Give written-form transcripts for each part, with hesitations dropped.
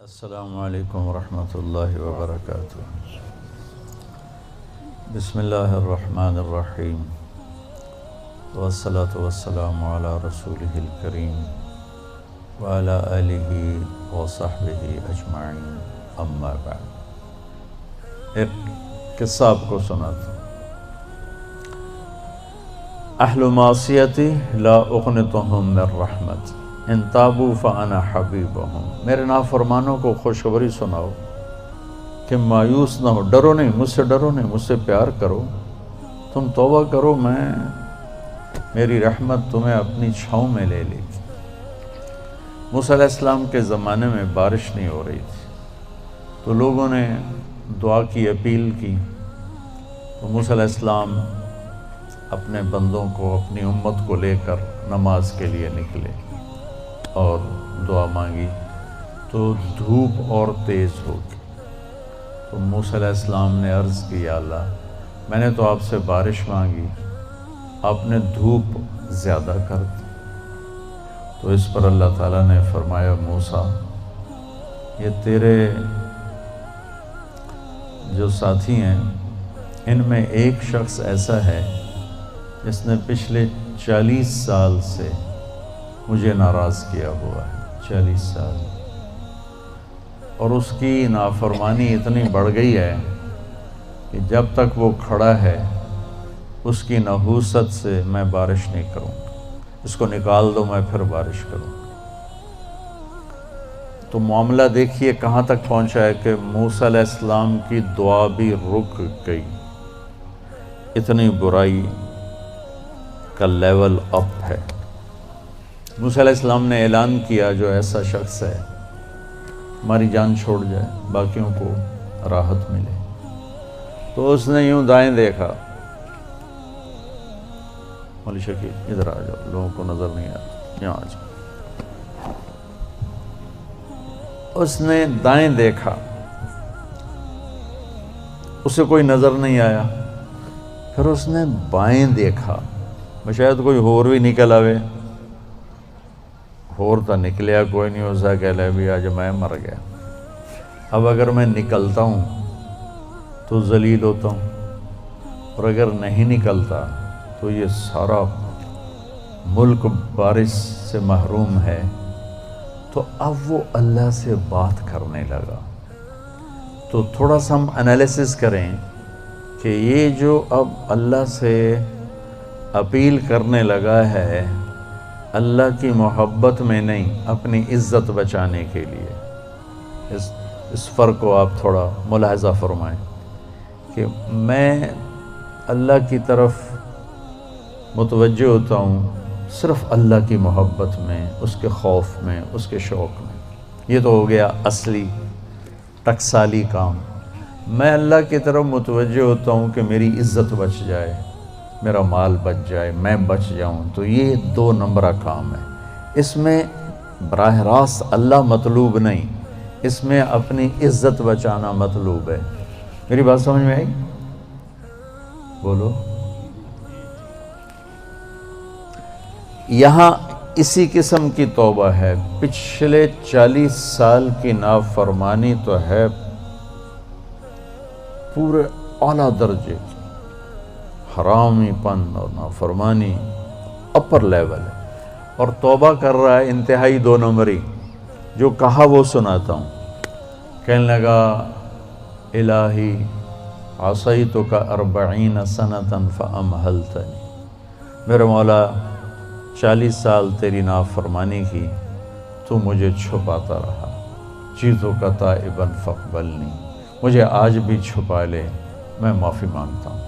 السلام علیکم ورحمۃ اللہ وبرکاتہ۔ بسم اللہ الرحمن الرحیم، والصلاة والسلام علی رسولہ الکریم وعلی آلہ وصحبہ اجمعین، اما بعد۔ ایک قصہ آپ کو سناتا ہوں۔ اہل معصیتی لا اقنطہم من رحمت ان تابوا فانا حبیبہم۔ میرے نافرمانوں کو خوشخبری سناؤ کہ مایوس نہ ہو، ڈرو نہیں، مجھ سے ڈرو نہیں، مجھ سے پیار کرو، تم توبہ کرو، میری رحمت تمہیں اپنی چھاؤں میں لے لے گی۔ موسیٰ علیہ السلام کے زمانے میں بارش نہیں ہو رہی تھی، تو لوگوں نے دعا کی، اپیل کی، تو موسیٰ علیہ السلام اپنے بندوں کو، اپنی امت کو لے کر نماز کے لیے نکلے اور دعا مانگی، تو دھوپ اور تیز ہو گئی۔ تو موسیٰ علیہ السلام نے عرض کی، یا اللہ، میں نے تو آپ سے بارش مانگی، آپ نے دھوپ زیادہ کر دی۔ تو اس پر اللہ تعالیٰ نے فرمایا، موسیٰ، یہ تیرے جو ساتھی ہیں ان میں ایک شخص ایسا ہے جس نے پچھلے 40 سال سے مجھے ناراض کیا ہوا ہے، 40 سال، اور اس کی نافرمانی اتنی بڑھ گئی ہے کہ جب تک وہ کھڑا ہے اس کی نحوست سے میں بارش نہیں کروں گا، اس کو نکال دو، میں پھر بارش کروں گا۔ تو معاملہ دیکھیے کہاں تک پہنچا ہے کہ موسیٰ علیہ السلام کی دعا بھی رک گئی، اتنی برائی کا لیول اپ ہے۔ موسیٰ علیہ السلام نے اعلان کیا، جو ایسا شخص ہے ہماری جان چھوڑ جائے، باقیوں کو راحت ملے۔ تو اس نے یوں دائیں دیکھا، مولی شکیل ادھر آ جاؤ، لوگوں کو نظر نہیں آ رہا، یہاں آ جاؤ۔ اس نے دائیں دیکھا، اسے کوئی نظر نہیں آیا۔ پھر اس نے بائیں دیکھا، شاید کوئی ہور بھی نکل آوے، ہور تو نکلیا کوئی نہیں، اسا کہہ لے بھی آج میں مر گیا، اب اگر میں نکلتا ہوں تو ذلیل ہوتا ہوں، اور اگر نہیں نکلتا تو یہ سارا ملک بارش سے محروم ہے۔ تو اب وہ اللہ سے بات کرنے لگا۔ تو تھوڑا سا ہم انالیسس کریں کہ یہ جو اب اللہ سے اپیل کرنے لگا ہے، اللہ کی محبت میں نہیں، اپنی عزت بچانے کے لیے، اس فرق کو آپ تھوڑا ملاحظہ فرمائیں کہ میں اللہ کی طرف متوجہ ہوتا ہوں صرف اللہ کی محبت میں، اس کے خوف میں، اس کے شوق میں۔ یہ تو ہو گیا اصلی ٹکسالی کام۔ میں اللہ کی طرف متوجہ ہوتا ہوں کہ میری عزت بچ جائے، میرا مال بچ جائے، میں بچ جاؤں، تو یہ 2 نمبرہ کام ہے۔ اس میں براہ راست اللہ مطلوب نہیں، اس میں اپنی عزت بچانا مطلوب ہے۔ میری بات سمجھ میں آئی؟ بولو۔ یہاں اسی قسم کی توبہ ہے، پچھلے 40 سال کی نافرمانی تو ہے پورے اعلیٰ درجے کی، حرامی پن اور نافرمانی اپر لیول ہے، اور توبہ کر رہا ہے انتہائی 2 نمبری۔ جو کہا وہ سناتا ہوں۔ کہنے لگا، الہی عصیتک 40 سنۃ فامہلتنی، میرے مولا 40 سال تیری نافرمانی کی، تو مجھے چھپاتا رہا، جئتک تائبا فاقبلنی، مجھے آج بھی چھپا لے، میں معافی مانگتا ہوں۔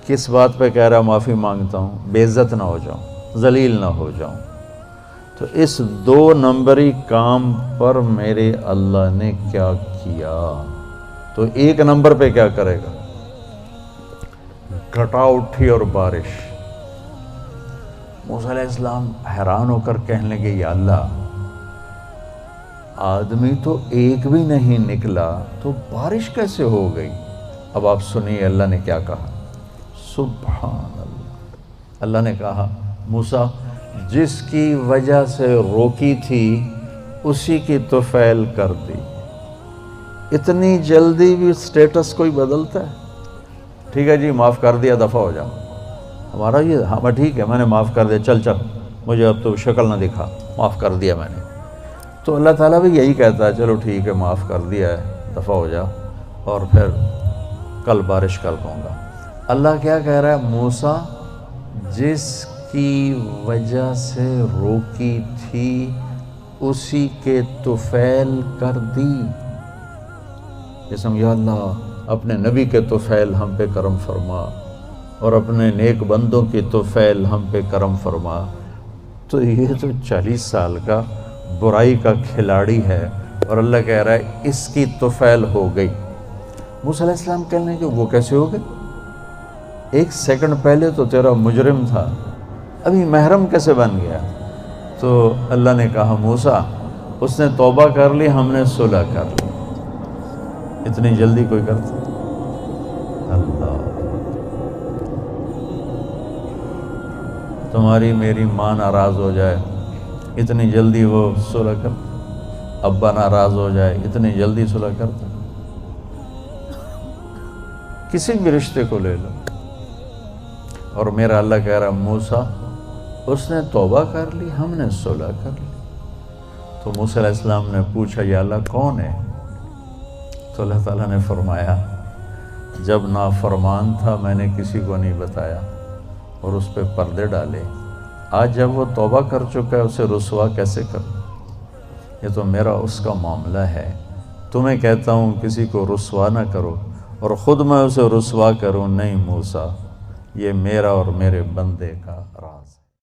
کس بات پہ کہہ رہا معافی مانگتا ہوں؟ بے عزت نہ ہو جاؤں، ذلیل نہ ہو جاؤں۔ تو اس 2 نمبری کام پر میرے اللہ نے کیا کیا، تو 1 نمبر پہ کیا کرے گا؟ گھٹا اٹھی اور بارش۔ موسیٰ علیہ السلام حیران ہو کر کہنے لگے، یا اللہ، آدمی تو ایک بھی نہیں نکلا تو بارش کیسے ہو گئی؟ اب آپ سنیے اللہ نے کیا کہا۔ سبحان اللہ، اللہ نے کہا، موسیٰ، جس کی وجہ سے روکی تھی اسی کی طفیل کر دی۔ اتنی جلدی بھی سٹیٹس کوئی بدلتا ہے؟ ٹھیک ہے جی معاف کر دیا، دفعہ ہو جاؤ۔ ہمارا یہ ہاں ٹھیک ہے میں نے معاف کر دیا، چل مجھے اب تو شکل نہ دکھا، معاف کر دیا میں نے۔ تو اللہ تعالیٰ بھی یہی کہتا ہے چلو ٹھیک ہے معاف کر دیا ہے، دفعہ ہو جا، اور پھر کل بارش کر دوں گا۔ اللہ کیا کہہ رہا ہے؟ موسیٰ جس کی وجہ سے روکی تھی اسی کے طفیل کر دی۔ یا اللہ اپنے نبی کے طفیل ہم پہ کرم فرما، اور اپنے نیک بندوں کی طفیل ہم پہ کرم فرما۔ تو یہ تو 40 سال کا برائی کا کھلاڑی ہے، اور اللہ کہہ رہا ہے اس کی طفیل ہو گئی۔ موسیٰ علیہ السلام کہنے کہ وہ کیسے ہو گئی؟ 1 سیکنڈ پہلے تو تیرا مجرم تھا، ابھی محرم کیسے بن گیا؟ تو اللہ نے کہا موسیٰ اس نے توبہ کر لی، ہم نے صلح کر لی۔ اتنی جلدی کوئی کرتا؟ اللہ، تمہاری میری ماں ناراض ہو جائے اتنی جلدی وہ صلح کرتا؟ ابا ناراض ہو جائے اتنی جلدی صلح کرتا؟ کسی بھی رشتے کو لے لو، اور میرا اللہ کہہ رہا موسیٰ اس نے توبہ کر لی، ہم نے صلح کر لی۔ تو موسیٰ علیہ السلام نے پوچھا یا اللہ کون ہے؟ تو اللہ تعالیٰ نے فرمایا جب نافرمان تھا میں نے کسی کو نہیں بتایا اور اس پہ پردے ڈالے، آج جب وہ توبہ کر چکا ہے اسے رسوا کیسے کروں؟ یہ تو میرا اس کا معاملہ ہے، تمہیں کہتا ہوں کسی کو رسوا نہ کرو اور خود میں اسے رسوا کروں نہیں موسیٰ، یہ میرا اور میرے بندے کا راز۔